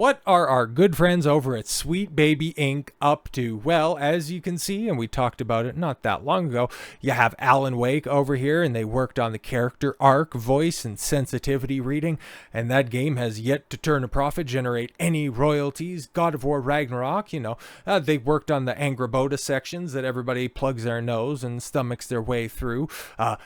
What are our good friends over at Sweet Baby Inc. up to? Well, as you can see, and we talked about it not that long ago, you have Alan Wake over here, and they worked on the character arc, voice, and sensitivity reading, and that game has yet to turn a profit, generate any royalties. God of War Ragnarok, they worked on the Angrboda sections that everybody plugs their nose and stomachs their way through.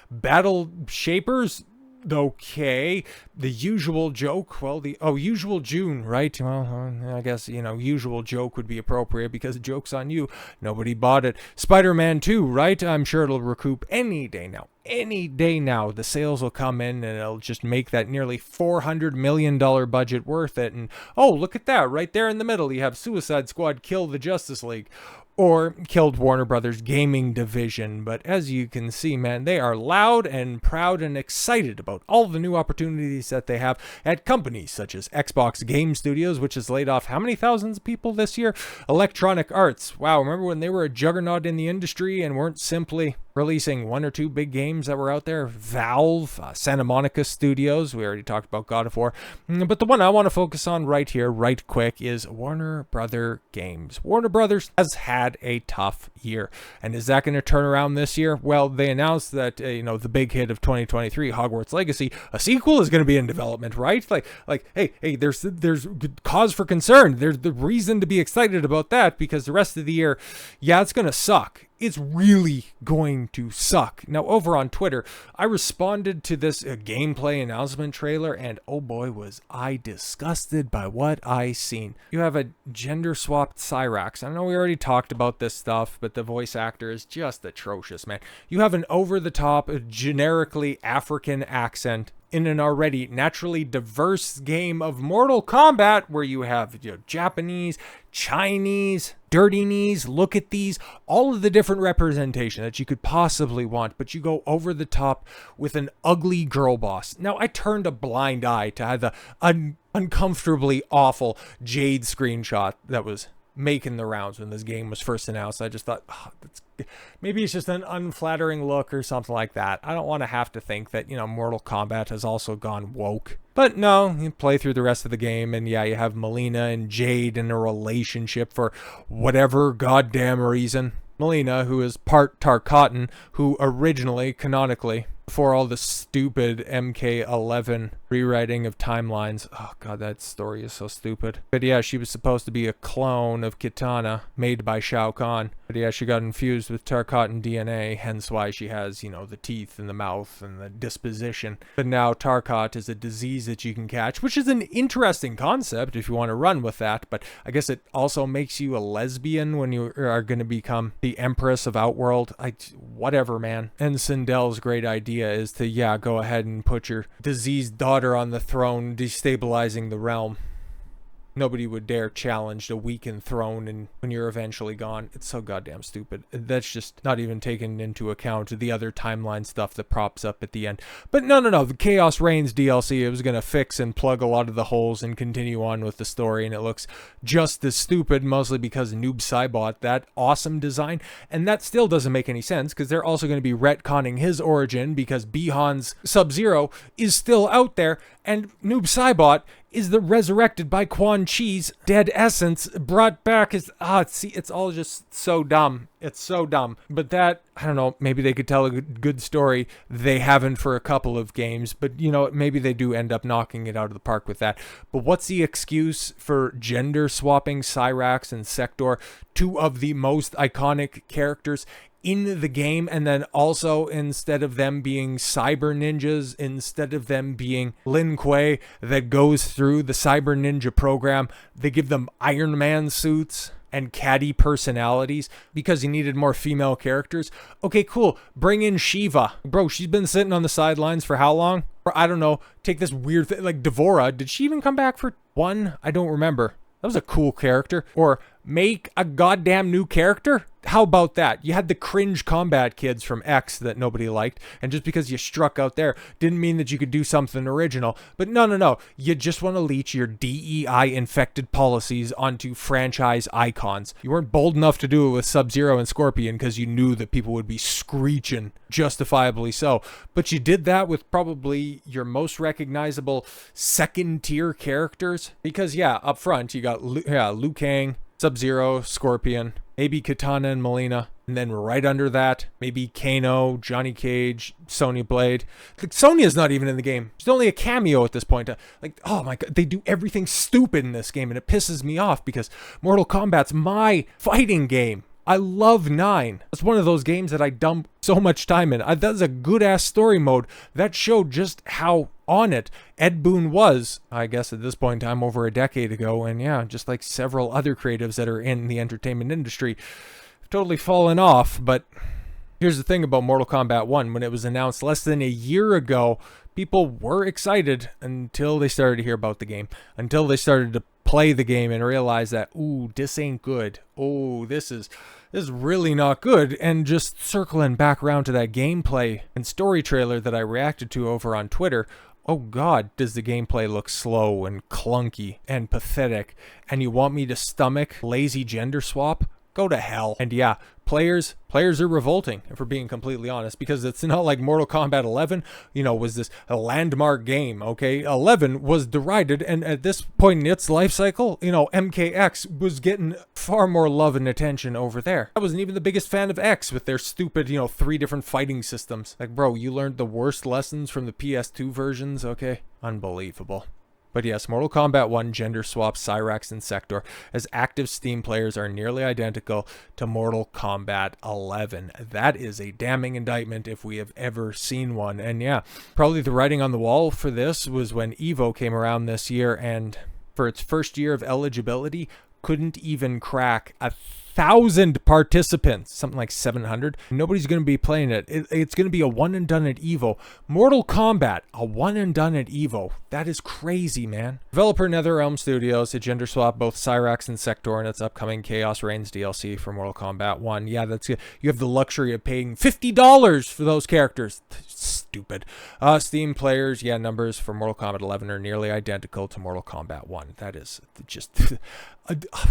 Battle Shapers, okay. The usual joke, usual June, right? Well, I guess, usual joke would be appropriate because the joke's on you. Nobody bought it. Spider-Man 2, right? I'm sure it'll recoup any day now. Any day now. The sales will come in and it'll just make that nearly $400 million budget worth it. And, oh, look at that. Right there in the middle, you have Suicide Squad kill the Justice League. Or killed Warner Brothers gaming division. But as you can see, man, they are loud and proud and excited about all the new opportunities that they have at companies such as Xbox Game Studios, which has laid off how many thousands of people this year? Electronic Arts. Wow, remember when they were a juggernaut in the industry and weren't simply releasing one or two big games that were out there? Valve, Santa Monica Studios, we already talked about God of War. But the one I want to focus on right here, right quick, is Warner Brother Games. Warner Brothers has had a tough year. And is that going to turn around this year? Well, they announced that, the big hit of 2023, Hogwarts Legacy, a sequel is going to be in development, right? Hey, there's cause for concern. There's the reason to be excited about that because the rest of the year, yeah, it's going to suck. It's really going to suck. Now, over on Twitter, I responded to this gameplay announcement trailer, and oh boy, was I disgusted by what I seen. You have a gender-swapped Cyrax. I know we already talked about this stuff, but the voice actor is just atrocious, man. You have an over-the-top, generically African accent in an already naturally diverse game of Mortal Kombat where you have Japanese, Chinese, dirty knees, look at these, all of the different representation that you could possibly want, but you go over the top with an ugly girl boss. Now, I turned a blind eye to the uncomfortably awful Jade screenshot that was making the rounds when this game was first announced. I just thought, maybe it's just an unflattering look or something like that. I don't want to have to think that, Mortal Kombat has also gone woke. But no, you play through the rest of the game and yeah, you have Melina and Jade in a relationship for whatever goddamn reason. Melina, who is part Tarkatan, who originally, canonically, before all the stupid MK11 rewriting of timelines. Oh god, that story is so stupid. But yeah, she was supposed to be a clone of Kitana, made by Shao Kahn. But yeah, she got infused with Tarkatan DNA, hence why she has, the teeth and the mouth and the disposition. But now Tarkat is a disease that you can catch, which is an interesting concept if you want to run with that. But I guess it also makes you a lesbian when you are going to become the Empress of Outworld. Whatever, man. And Sindel's great idea is to, go ahead and put your diseased daughter on the throne, destabilizing the realm. Nobody would dare challenge the weakened throne and when you're eventually gone. It's so goddamn stupid. That's just not even taken into account the other timeline stuff that props up at the end. But no. The Khaos Reigns DLC, it was going to fix and plug a lot of the holes and continue on with the story. And it looks just as stupid, mostly because Noob Saibot, that awesome design. And that still doesn't make any sense because they're also going to be retconning his origin because Bihan's Sub-Zero is still out there. And Noob Saibot is the resurrected by Quan Chi's dead essence brought back as it's all just so dumb. It's so dumb. But that, I don't know, maybe they could tell a good story. They haven't for a couple of games, but maybe they do end up knocking it out of the park with that. But what's the excuse for gender swapping Cyrax and Sektor, two of the most iconic characters in the game, and then also instead of them being cyber ninjas, instead of them being Lin Kuei that goes through the cyber ninja program, they give them Iron Man suits and catty personalities because he needed more female characters. Okay, cool. Bring in Shiva. Bro, she's been sitting on the sidelines for how long? Or I don't know. Take this weird thing like Devora. Did she even come back for one? I don't remember. That was a cool character. Or make a goddamn new character? How about that? You had the cringe combat kids from X that nobody liked, and just because you struck out there didn't mean that you could do something original. But no. You just want to leech your DEI infected policies onto franchise icons. You weren't bold enough to do it with Sub-Zero and Scorpion because you knew that people would be screeching, justifiably so. But you did that with probably your most recognizable second-tier characters. Because, yeah, up front, you got Liu Kang, Sub-Zero, Scorpion, maybe Katana and Melina, and then right under that, maybe Kano, Johnny Cage, Sonya Blade. Like, Sonya's not even in the game. She's only a cameo at this point. Like, oh my god, they do everything stupid in this game, and it pisses me off because Mortal Kombat's my fighting game. I love 9. It's one of those games that I dump so much time in. That's a good-ass story mode. That showed just how on it Ed Boon was, I guess at this point in time, over a decade ago. And yeah, just like several other creatives that are in the entertainment industry, totally fallen off. But here's the thing about Mortal Kombat 1. When it was announced less than a year ago, people were excited until they started to hear about the game. Until they started to play the game and realize that, ooh, this ain't good. Oh, this is really not good. And just circling back around to that gameplay and story trailer that I reacted to over on Twitter, oh god, does the gameplay look slow and clunky and pathetic, and you want me to stomach lazy gender swap? Go to hell. And yeah, players are revolting, if we're being completely honest, because it's not like Mortal Kombat 11, was this a landmark game, okay? 11 was derided, and at this point in its life cycle, MKX was getting far more love and attention over there. I wasn't even the biggest fan of X with their stupid, 3 different fighting systems. Like, bro, you learned the worst lessons from the PS2 versions, okay? Unbelievable. But yes, Mortal Kombat 1 gender swaps Cyrax and Sektor, as active Steam players are nearly identical to Mortal Kombat 11. That is a damning indictment if we have ever seen one. And yeah, probably the writing on the wall for this was when EVO came around this year, and for its first year of eligibility, couldn't even crack 1,000 participants, something like 700. Nobody's going to be playing it. It's going to be a one and done at EVO. Mortal Kombat, a one and done at EVO. That is crazy, man. Developer Netherrealm Studios had gender swap both Cyrax and Sektor in its upcoming Khaos Reigns DLC for Mortal Kombat 1. Yeah, that's you have the luxury of paying $50 for those characters. Stupid. Steam players, yeah, numbers for Mortal Kombat 11 are nearly identical to Mortal Kombat 1. That is just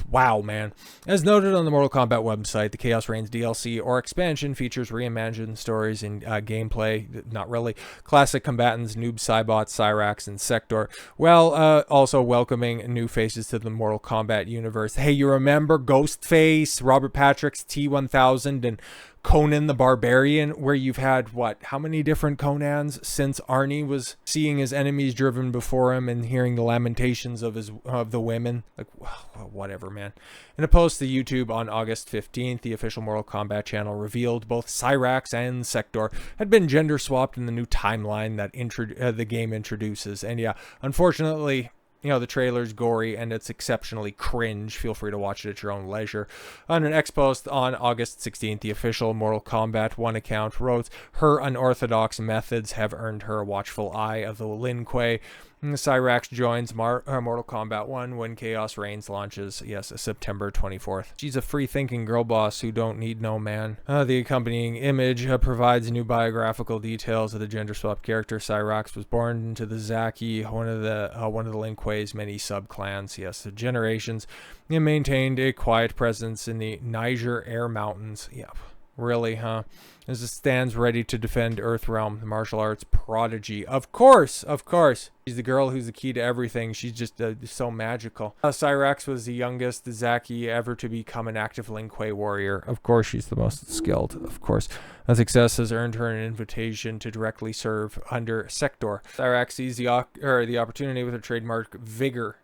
wow, man. As noted on the Mortal Kombat website, the Khaos Reigns DLC or expansion features reimagined stories and gameplay, not really, classic combatants, Noob Saibot, Cyrax, and Sektor, while also welcoming new faces to the Mortal Kombat universe. Hey, you remember Ghostface, Robert Patrick's T-1000, and Conan the Barbarian, where you've had, how many different Conans since Arnie was seeing his enemies driven before him and hearing the lamentations of the women? Like, whatever, man. In a post to YouTube on August 15th, the official Mortal Kombat channel revealed both Cyrax and Sektor had been gender swapped in the new timeline that the game introduces. And yeah, unfortunately, the trailer's gory and it's exceptionally cringe. Feel free to watch it at your own leisure. On an X post on August 16th, the official Mortal Kombat 1 account wrote, "Her unorthodox methods have earned her a watchful eye of the Lin Kuei." Cyrax joins Mortal Kombat 1 when Khaos Reigns launches, yes, September 24th. She's a free-thinking girl boss who don't need no man. The accompanying image provides new biographical details of the gender swap character. Cyrax was born into the Zaki, one of the Lin Kuei's many sub-clans. Yes, the generations, and maintained a quiet presence in the Niger Air Mountains. Yeah. Really, huh? As it stands ready to defend Earthrealm, the martial arts prodigy. Of course. She's the girl who's the key to everything. She's just so magical. Cyrax was the youngest Zaki ever to become an active Lin Kuei warrior. Of course, she's the most skilled. Of course. Her success has earned her an invitation to directly serve under Sektor. Cyrax sees the opportunity with her trademark vigor.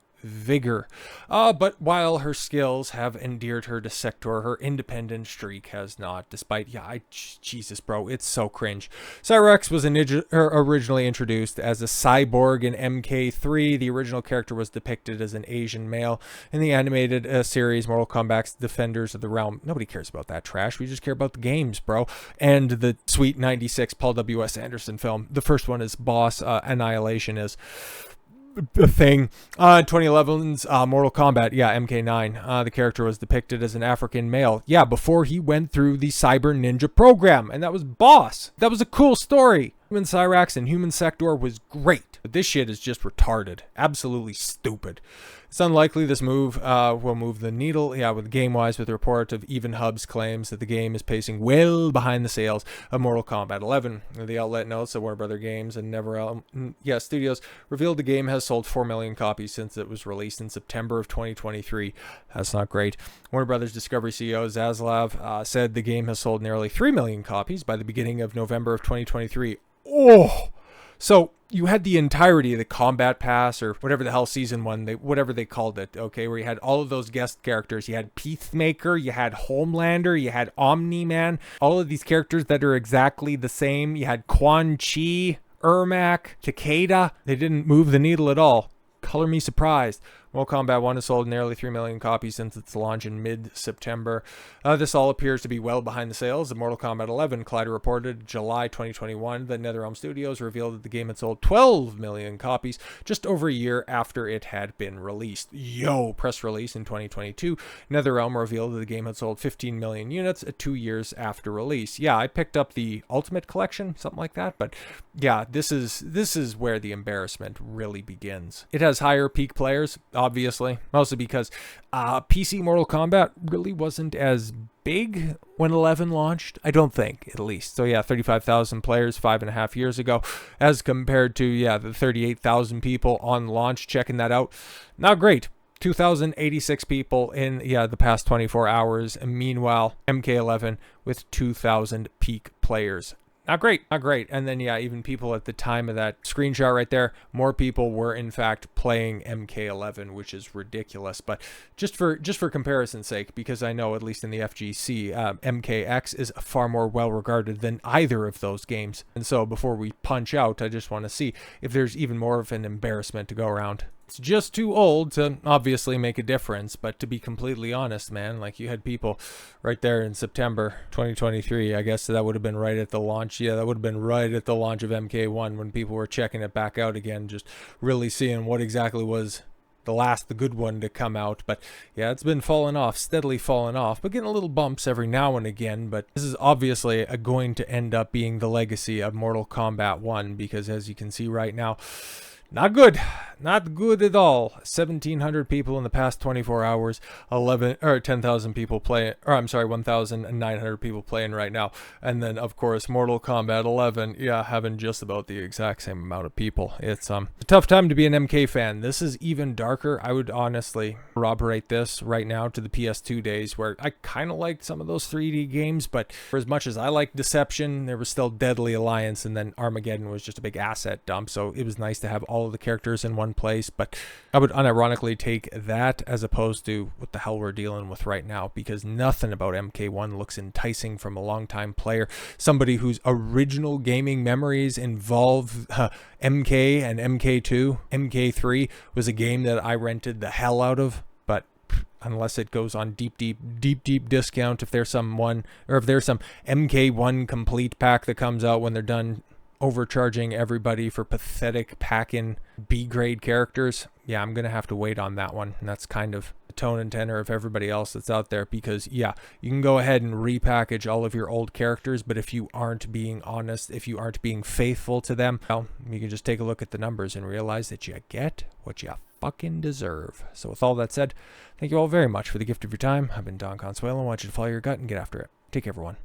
But while her skills have endeared her to Sektor, her independent streak has not, despite, Jesus, bro, it's so cringe. Cyrax was originally introduced as a cyborg in MK3. The original character was depicted as an Asian male. In the animated series, Mortal Kombat's Defenders of the Realm, nobody cares about that trash. We just care about the games, bro. And the sweet 96 Paul W.S. Anderson film. The first one is Boss, Annihilation is a thing. 2011's Mortal Kombat, yeah, MK9. The character was depicted as an African male. Yeah, before he went through the Cyber Ninja program, and that was boss. That was a cool story. Human Cyrax and Human Sektor was great, but this shit is just retarded. Absolutely stupid. It's unlikely this move will move the needle, yeah, with game-wise, with the report of Even Hub's claims that the game is pacing well behind the sales of Mortal Kombat 11. The outlet notes that Warner Brother Games and Netherrealm Studios revealed the game has sold 4 million copies since it was released in September of 2023. That's not great. Warner Brothers Discovery CEO Zaslav said the game has sold nearly 3 million copies by the beginning of November of 2023. Oh! So you had the entirety of the Combat Pass, or whatever the hell season one, whatever they called it, okay, where you had all of those guest characters. You had Peacemaker, you had Homelander, you had Omni-Man, all of these characters that are exactly the same. You had Quan Chi, Ermac, Takeda. They didn't move the needle at all. Color me surprised. Mortal Kombat 1 has sold nearly 3 million copies since its launch in mid-September. This all appears to be well behind the sales of Mortal Kombat 11. Collider reported July 2021 that Netherrealm Studios revealed that the game had sold 12 million copies just over a year after it had been released. Press release in 2022. Netherrealm revealed that the game had sold 15 million units 2 years after release. Yeah, I picked up the Ultimate Collection, something like that, but yeah, this is where the embarrassment really begins. It has higher peak players, obviously, mostly because PC Mortal Kombat really wasn't as big when 11 launched, I don't think, at least. So yeah, 35,000 players 5.5 years ago, as compared to, yeah, the 38,000 people on launch. Checking that out, not great. 2,086 people in, yeah, the past 24 hours. And meanwhile, MK11 with 2,000 peak players. Not great, not great. And then, yeah, even people at the time of that screenshot right there, more people were in fact playing MK11, which is ridiculous. But just for comparison's sake, because I know at least in the FGC, MKX is far more well regarded than either of those games. And so before we punch out, I just want to see if there's even more of an embarrassment to go around. It's just too old to obviously make a difference, but to be completely honest, man, like you had people right there in September 2023, I guess that would have been right at the launch. Yeah, that would have been right at the launch of MK1 when people were checking it back out again, just really seeing what exactly was the good one to come out. But yeah, it's been falling off, steadily falling off, but getting little bumps every now and again. But this is obviously going to end up being the legacy of Mortal Kombat 1, because as you can see right now, not good. Not good at all. 1,700 people in the past 24 hours. 10,000 people playing. Or I'm sorry, 1,900 people playing right now. And then, of course, Mortal Kombat 11. Yeah, having just about the exact same amount of people. It's a tough time to be an MK fan. This is even darker. I would honestly corroborate this right now to the PS2 days, where I kind of liked some of those 3D games, but for as much as I liked Deception, there was still Deadly Alliance, and then Armageddon was just a big asset dump. So it was nice to have all of the characters in one place, but I would unironically take that as opposed to what the hell we're dealing with right now, because nothing about MK1 looks enticing from a longtime player, somebody whose original gaming memories involve MK and MK2. MK3 was a game that I rented the hell out of, but unless it goes on deep discount, if there's some MK1 complete pack that comes out when they're done overcharging everybody for pathetic pack-in B-grade characters, yeah, I'm gonna have to wait on that one. And that's kind of the tone and tenor of everybody else that's out there, because yeah, you can go ahead and repackage all of your old characters, but if you aren't being honest, if you aren't being faithful to them, well, you can just take a look at the numbers and realize that you get what you fucking deserve. So with all that said, thank you all very much for the gift of your time. I've been Don Consuelo, and I want you to follow your gut and get after it. Take care, everyone.